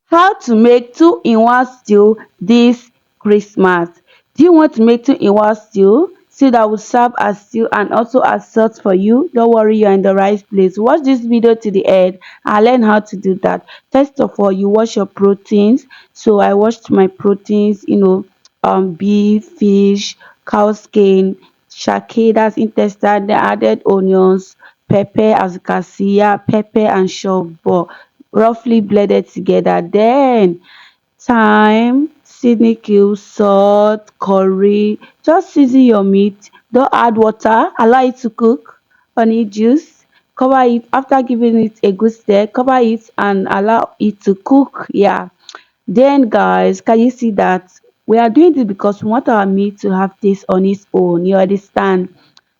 How to make two-in-one stew this Christmas. Do you want to make two-in-one stew that will serve as stew and also as sauce for you? Don't worry, you're in the right place. Watch this video to the end and learn how to do that. First of all, you wash your proteins. So I washed my proteins, beef, fish, cow skin, shake, that's intestine. Then added onions, pepper, as you can see, yeah, pepper and shove roughly blended together. Then thyme, seasoning cubes, salt, curry. Just season your meat. Don't add water. Allow it to cook. Honey juice. Cover it after giving it a good stir. Cover it and allow it to cook. Yeah. Then guys, can you see that we are doing this because we want our meat to have taste on its own. You understand?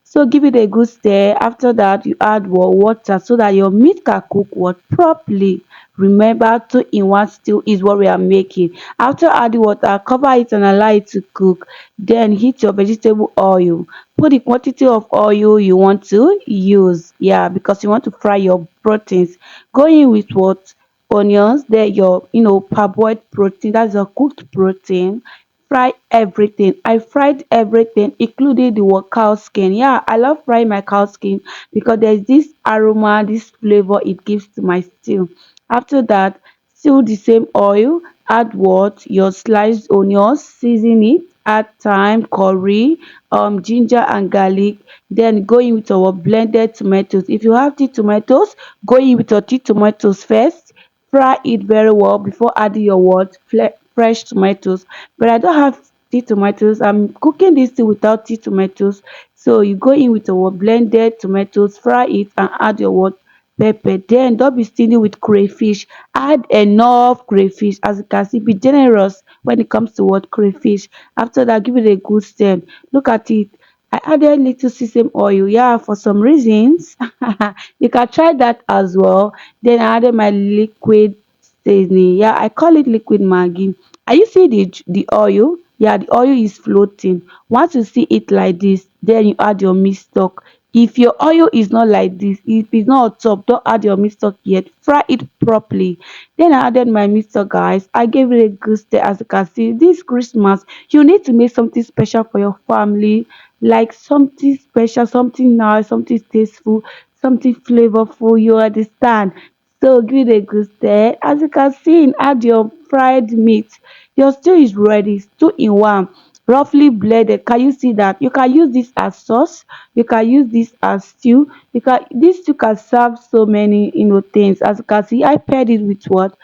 So give it a good stir. After that, you add water so that your meat can cook what properly. Remember, two-in-one stew is what we are making. After adding water, cover it and allow it to cook. Then heat your vegetable oil. Put the quantity of oil you want to use. Yeah, because you want to fry your proteins. Go in with what? Onions, then your parboiled protein, that's your cooked protein. Fry everything. I fried everything, including the cow skin. Yeah, I love frying my cow skin because there's this aroma, this flavor it gives to my stew. After that, still the same oil, add what? Your sliced onions, season it, add thyme, curry, ginger and garlic. Then go in with our blended tomatoes. If you have the tomatoes, go in with your tea tomatoes first. Fry it very well before adding your what? Fresh tomatoes. But I don't have tea tomatoes. I'm cooking this tea without tea tomatoes. So you go in with your blended tomatoes, fry it and add your what? Pepper. Then don't be stingy with crayfish. Add enough crayfish. As you can see, be generous when it comes to what? Crayfish. After that, give it a good stir. Look at it. I added little sesame oil, yeah, for some reasons. You can try that as well. Then I added my liquid seasoning. Yeah, I call it liquid Maggi. Are you see the oil? Yeah, the oil is floating. Once you see it like this, then you add your meat stock. If your oil is not like this, if it's not on top, don't add your meat stock yet. Fry it properly. Then I added my meat stock, guys. I gave it a good stir. As you can see, this Christmas, you need to make something special for your family, like something special, something nice, something tasteful, something flavorful. You understand? So give it a good stir. As you can see, add your fried meat. Your stew is ready. Two-in-one, roughly blended. Can you see that? You can use this as sauce. You can use this as stew. This stew can serve so many things. As you can see, I paired it with what?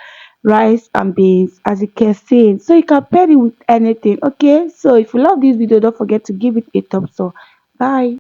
Rice and beans, as you can see. So you can pair it with anything. Okay. So if you love this video, don't forget to give it a thumbs up. Bye.